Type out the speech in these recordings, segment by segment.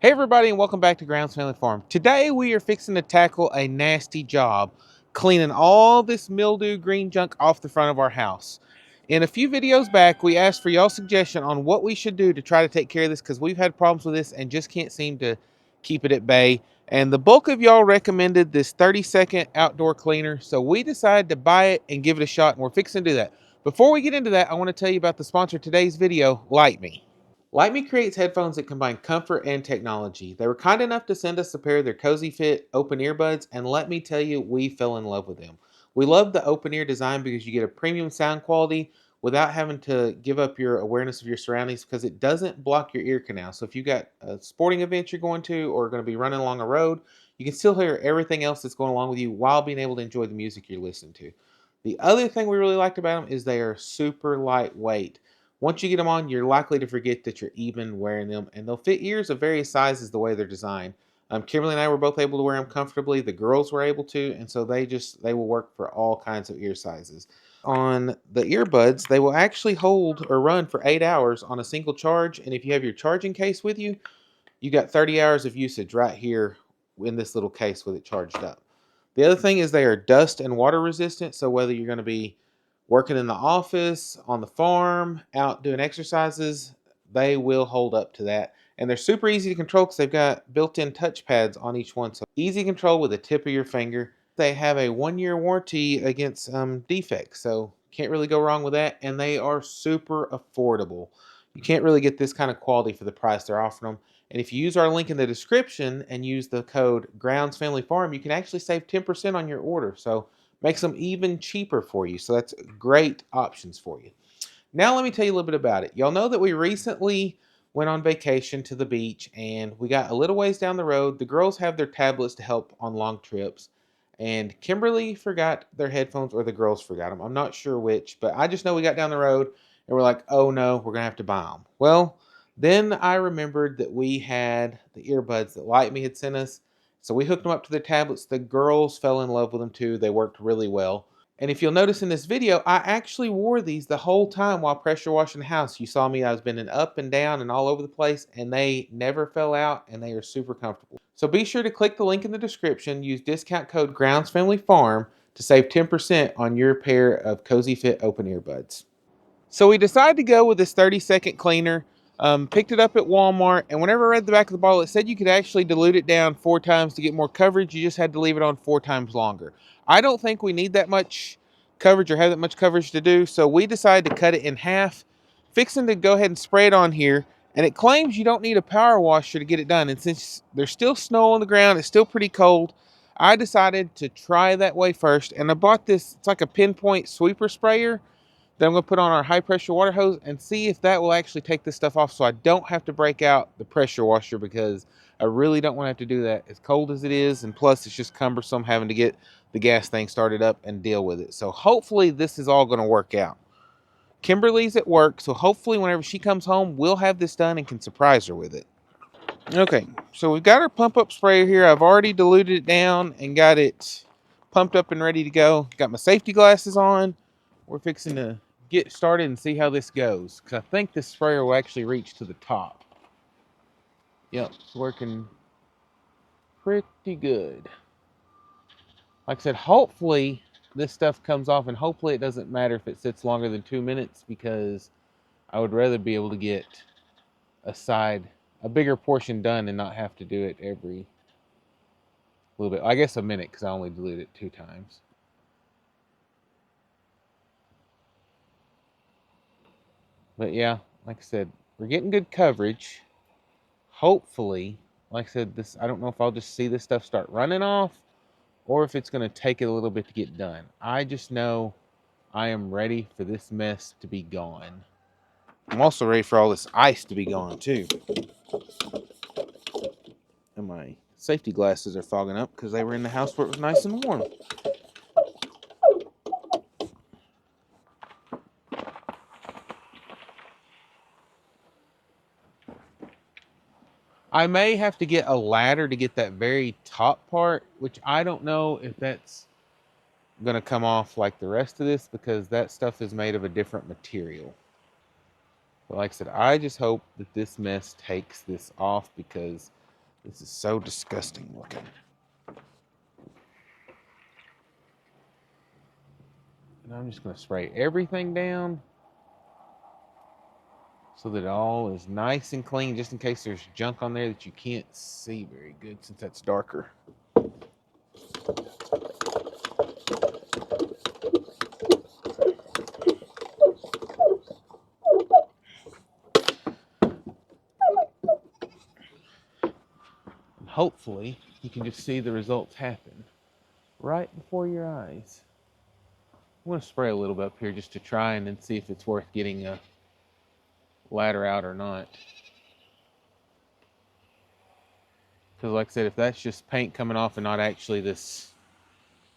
Hey everybody, and welcome back to Grounds Family Farm. Today we are fixing to tackle a nasty job cleaning all this mildew green junk off the front of our house. In a few videos back, we asked for y'all's suggestion on what we should do to try to take care of this because we've had problems with this and just can't seem to keep it at bay. And the bulk of y'all recommended this 30-second outdoor cleaner, so we decided to buy it and give it a shot, and we're fixing to do that. Before we get into that, I want to tell you about the sponsor of today's video, Light Me. Light Me creates headphones that combine comfort and technology. They were kind enough to send us a pair of their Cozy Fit open earbuds, and let me tell you, we fell in love with them. We love the open ear design because you get a premium sound quality without having to give up your awareness of your surroundings because it doesn't block your ear canal. So if you've got a sporting event you're going to or going to be running along a road, you can still hear everything else that's going along with you while being able to enjoy the music you're listening to. The other thing we really liked about them is they are super lightweight. Once you get them on, you're likely to forget that you're even wearing them, and they'll fit ears of various sizes the way they're designed. Kimberly and I were both able to wear them comfortably. The girls were able to, and so they will work for all kinds of ear sizes. On the earbuds, they will actually hold or run for 8 hours on a single charge, and if you have your charging case with you, you got 30 hours of usage right here in this little case with it charged up. The other thing is they are dust and water resistant, so whether you're going to be working in the office, on the farm, out doing exercises, they will hold up to that. And they're super easy to control because they've got built-in touch pads on each one. So easy control with the tip of your finger. They have a 1-year warranty against defects, so can't really go wrong with that. And they are super affordable. You can't really get this kind of quality for the price they're offering them. And if you use our link in the description and use the code Grounds Family Farm, you can actually save 10% on your order. So makes them even cheaper for you. So that's great options for you. Now let me tell you a little bit about it. Y'all know that we recently went on vacation to the beach and we got a little ways down the road. The girls have their tablets to help on long trips. And Kimberly forgot their headphones, or the girls forgot them. I'm not sure which, but I just know we got down the road and we're like, oh no, we're going to have to buy them. Well, then I remembered that we had the earbuds that Light Me had sent us. So we hooked them up to the tablets. The girls fell in love with them too. They worked really well. And if you'll notice in this video, I actually wore these the whole time while pressure washing the house. You saw me, I was bending up and down and all over the place, and they never fell out, and they are super comfortable. So be sure to click the link in the description, use discount code Grounds Family Farm to save 10% on your pair of Cozy Fit open earbuds. So we decided to go with this 30-second cleaner. Picked it up at Walmart, and whenever I read the back of the bottle, it said you could actually dilute it down 4 times to get more coverage. You just had to leave it on 4 times longer. I don't think we need that much coverage or have that much coverage to do, so we decided to cut it in half, fixing to go ahead and spray it on here. And it claims you don't need a power washer to get it done, and since there's still snow on the ground, it's still pretty cold, I decided to try that way first. And I bought this, it's like a pinpoint sweeper sprayer that I'm going to put on our high pressure water hose and see if that will actually take this stuff off so I don't have to break out the pressure washer, because I really don't want to have to do that as cold as it is, and plus it's just cumbersome having to get the gas thing started up and deal with it. So hopefully this is all going to work out. Kimberly's at work, so hopefully whenever she comes home, we'll have this done and can surprise her with it. Okay, so we've got our pump up sprayer here. I've already diluted it down and got it pumped up and ready to go. Got my safety glasses on. We're fixing to get started and see how this goes, because I think this sprayer will actually reach to the top. Yep, it's working pretty good. Like I said, hopefully this stuff comes off, and hopefully it doesn't matter if it sits longer than 2 minutes, because I would rather be able to get a bigger portion done and not have to do it every little bit. I guess a minute, because I only dilute it 2 times. But yeah, like I said, we're getting good coverage. Hopefully, like I said, this, I don't know if I'll just see this stuff start running off or if it's going to take it a little bit to get done. I just know I am ready for this mess to be gone. I'm also ready for all this ice to be gone too. And my safety glasses are fogging up because they were in the house where it was nice and warm. I may have to get a ladder to get that very top part, which I don't know if that's going to come off like the rest of this, because that stuff is made of a different material. But like I said, I just hope that this mess takes this off, because This is so disgusting looking. And I'm just going to spray everything down so that it all is nice and clean, just in case there's junk on there that you can't see very good since that's darker. And hopefully, you can just see the results happen right before your eyes. I'm going to spray a little bit up here just to try and then see if it's worth getting a ladder out or not. Because like I said, if that's just paint coming off and not actually this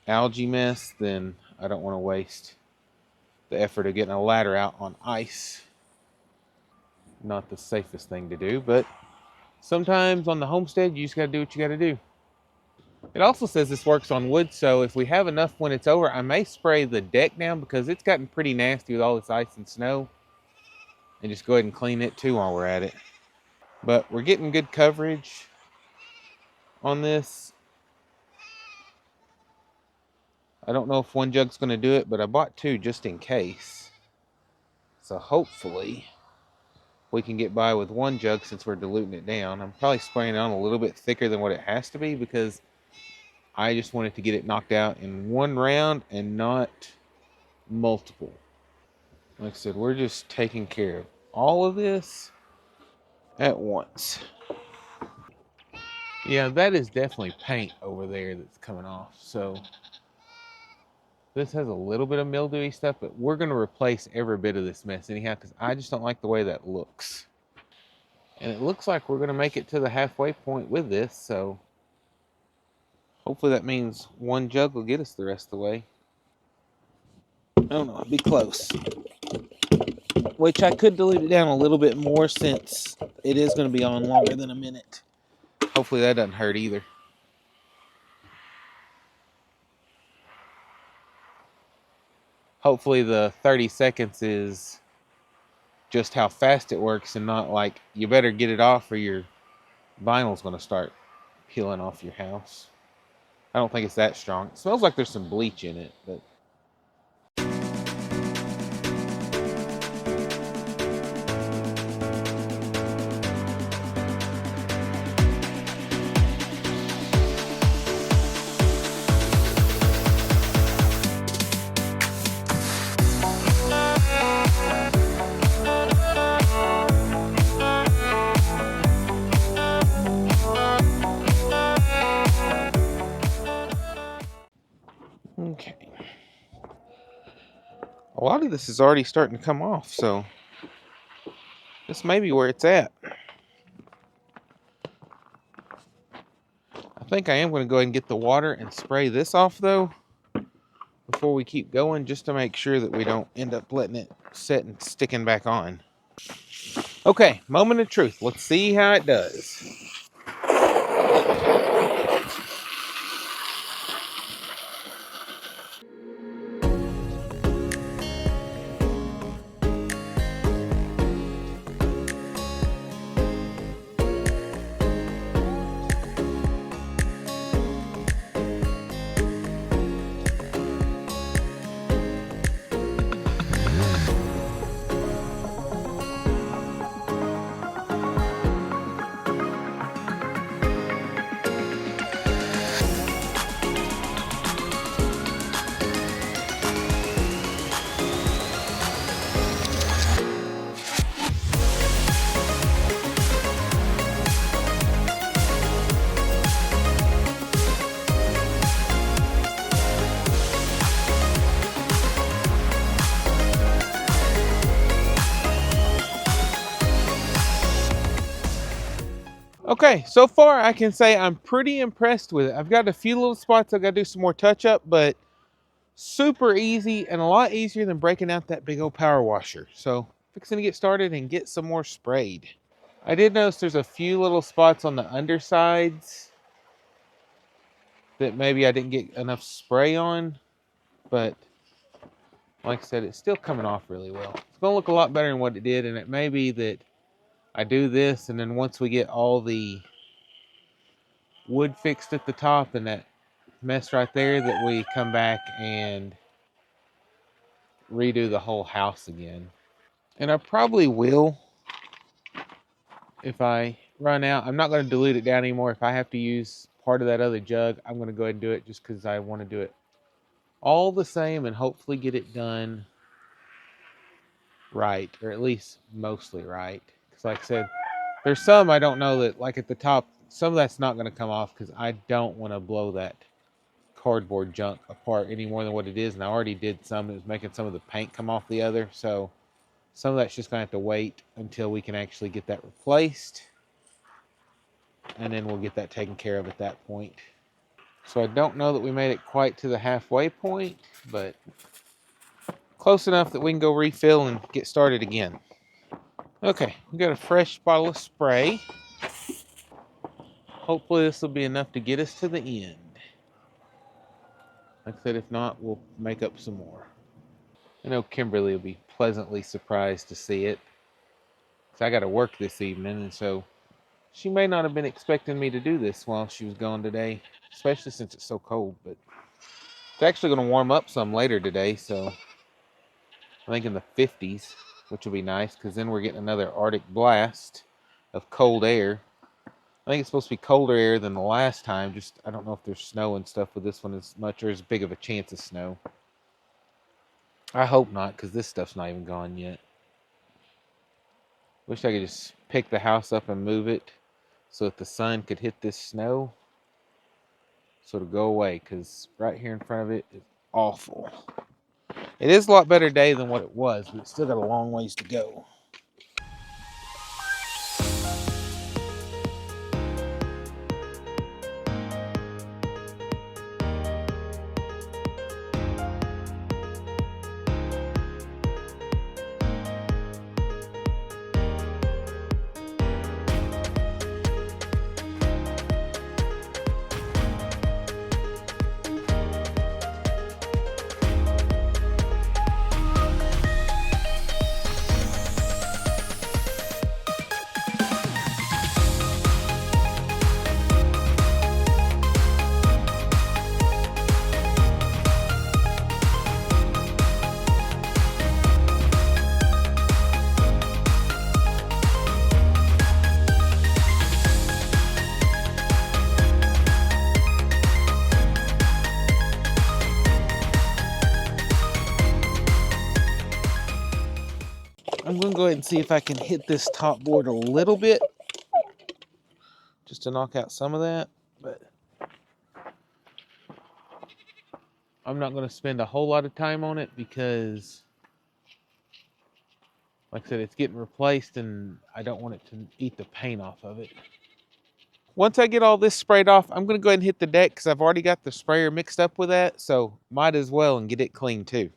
algae mess, then I don't want to waste the effort of getting a ladder out on ice. Not the safest thing to do, but sometimes on the homestead, you just got to do what you got to do. It also says this works on wood, so if we have enough when it's over, I may spray the deck down because it's gotten pretty nasty with all this ice and snow. And just go ahead and clean it too while we're at it. But we're getting good coverage on this. I don't know if one jug's going to do it, but I bought two just in case. So hopefully we can get by with one jug since we're diluting it down. I'm probably spraying it on a little bit thicker than what it has to be because I just wanted to get it knocked out in one round and not multiple. Like I said, we're just taking care of all of this at once. Yeah, that is definitely paint over there that's coming off. So this has a little bit of mildewy stuff, but we're going to replace every bit of this mess anyhow because I just don't like the way that looks. And it looks like we're going to make it to the halfway point with this, so hopefully that means one jug will get us the rest of the way. I don't know, it'd be close. Which I could dilute it down a little bit more since it is going to be on longer than a minute. Hopefully that doesn't hurt either. Hopefully the 30 seconds is just how fast it works and not like you better get it off or your vinyl's going to start peeling off your house. I don't think it's that strong. It smells like there's some bleach in it, but okay. A lot of this is already starting to come off, so this may be where it's at. I think I am going to go ahead and get the water and spray this off, though, before we keep going, just to make sure that we don't end up letting it set and sticking back on. Okay, moment of truth. Let's see how it does. Okay, so far I can say I'm pretty impressed with it. I've got a few little spots I've got to do some more touch up, but super easy and a lot easier than breaking out that big old power washer. So fixing to get started and get some more sprayed. I did notice there's a few little spots on the undersides that maybe I didn't get enough spray on, but like I said, it's still coming off really well. It's going to look a lot better than what it did, and it may be that I do this, and then once we get all the wood fixed at the top and that mess right there, that we come back and redo the whole house again. And I probably will if I run out. I'm not going to dilute it down anymore. If I have to use part of that other jug, I'm going to go ahead and do it just because I want to do it all the same and hopefully get it done right, or at least mostly right. Because like I said, there's some I don't know that, like at the top, some of that's not going to come off because I don't want to blow that cardboard junk apart any more than what it is. And I already did some that was making some of the paint come off the other. So some of that's just going to have to wait until we can actually get that replaced. And then we'll get that taken care of at that point. So I don't know that we made it quite to the halfway point, but close enough that we can go refill and get started again. Okay, we got a fresh bottle of spray. Hopefully this will be enough to get us to the end. Like I said, if not, we'll make up some more. I know Kimberly will be pleasantly surprised to see it. So I got to work this evening, and so she may not have been expecting me to do this while she was gone today, especially since it's so cold. But it's actually going to warm up some later today, so I think in the 50s, which will be nice because then we're getting another Arctic blast of cold air. I think it's supposed to be colder air than the last time. Just I don't know if there's snow and stuff with this one as much or as big of a chance of snow. I hope not, because this stuff's not even gone yet. Wish I could just pick the house up and move it so that the sun could hit this snow so it'll go away, because right here in front of it is awful. It is a lot better day than what it was, but it's still got a long ways to go. I'm going to go ahead and see if I can hit this top board a little bit just to knock out some of that, but I'm not going to spend a whole lot of time on it because, like I said, it's getting replaced and I don't want it to eat the paint off of it. Once I get all this sprayed off, I'm going to go ahead and hit the deck because I've already got the sprayer mixed up with that, so might as well and get it clean too.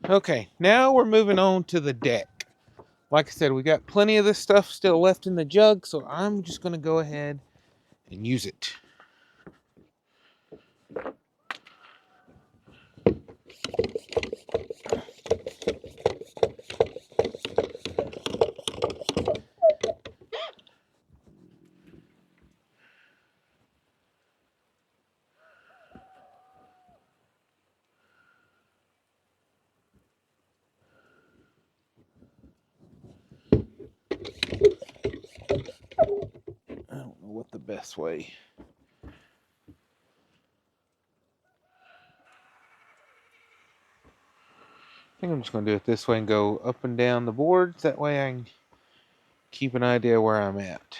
Okay, now we're moving on to the deck. Like I said, we got plenty of this stuff still left in the jug, so I'm just going to go ahead and use it. I don't know what the best way. I think I'm just going to do it this way and go up and down the boards. That way I can keep an idea where I'm at.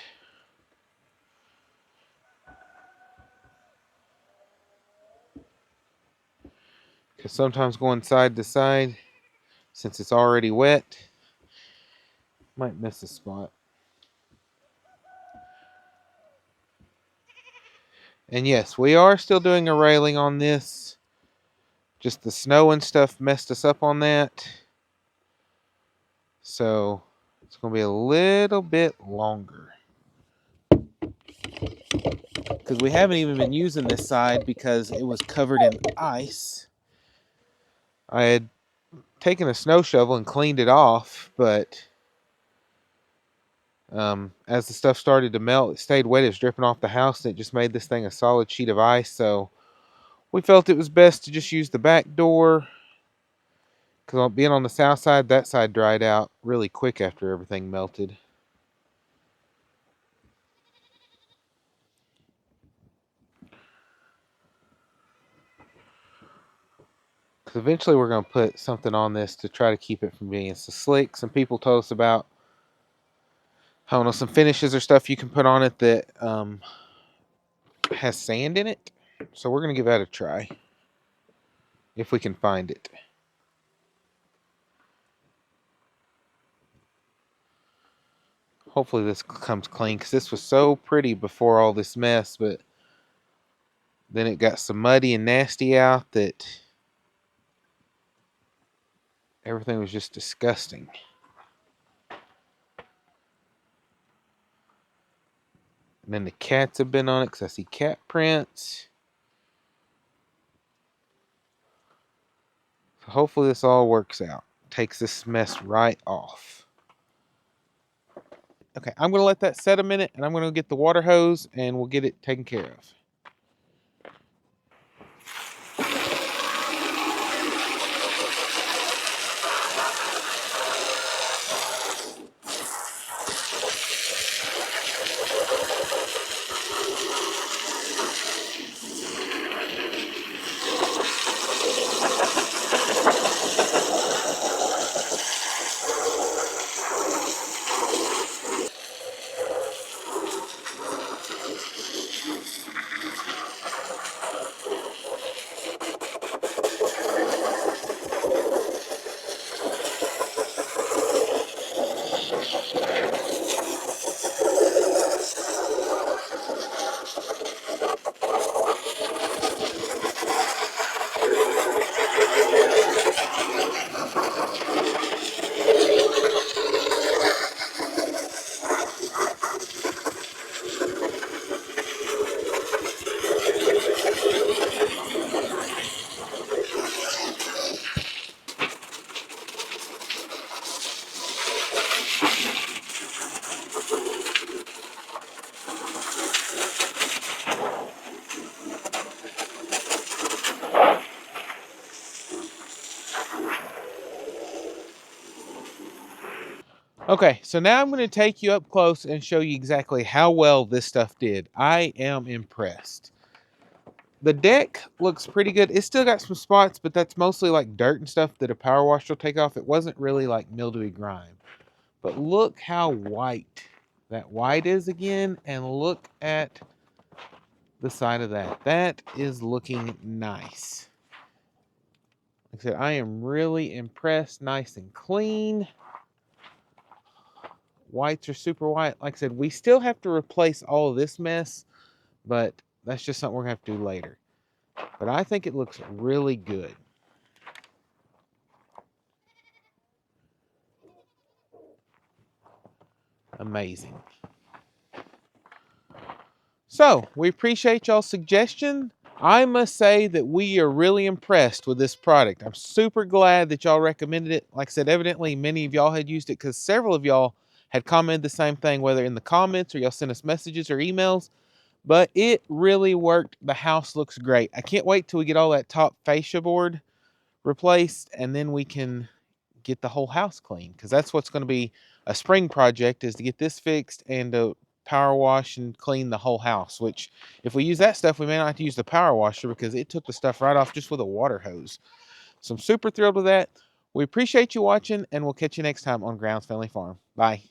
Because sometimes going side to side, since it's already wet, might miss a spot. And yes, we are still doing a railing on this. Just the snow and stuff messed us up on that. So it's going to be a little bit longer. Because we haven't even been using this side because it was covered in ice. I had taken a snow shovel and cleaned it off, but as the stuff started to melt, it stayed wet. It was dripping off the house, and it just made this thing a solid sheet of ice. So we felt it was best to just use the back door. Because being on the south side, that side dried out really quick after everything melted. Because eventually we're going to put something on this to try to keep it from being so slick. Some people told us about, I don't know, some finishes or stuff you can put on it that has sand in it. So we're going to give that a try. If we can find it. Hopefully this comes clean, because this was so pretty before all this mess, but then it got so muddy and nasty out that everything was just disgusting. And then the cats have been on it because I see cat prints. So hopefully this all works out. Takes this mess right off. Okay, I'm going to let that set a minute, and I'm going to get the water hose, and we'll get it taken care of. Okay, so now I'm going to take you up close and show you exactly how well this stuff did. I am impressed. The deck looks pretty good. It's still got some spots, but that's mostly like dirt and stuff that a power wash will take off. It wasn't really like mildewy grime. But look how white that white is again, and look at the side of that. That is looking nice. Like I said, I am really impressed. Nice and clean. Whites are super white. Like I said, we still have to replace all of this mess, but that's just something we're going to have to do later. But I think it looks really good. Amazing. So, we appreciate y'all's suggestion. I must say that we are really impressed with this product. I'm super glad that y'all recommended it. Like I said, evidently many of y'all had used it because several of y'all had commented the same thing, whether in the comments or y'all sent us messages or emails. But it really worked. The house looks great. I can't wait till we get all that top fascia board replaced, and then we can get the whole house clean, because that's what's going to be a spring project, is to get this fixed and to power wash and clean the whole house, which if we use that stuff, we may not have to use the power washer because it took the stuff right off just with a water hose. So I'm super thrilled with that. We appreciate you watching, and we'll catch you next time on Grounds Family Farm. Bye.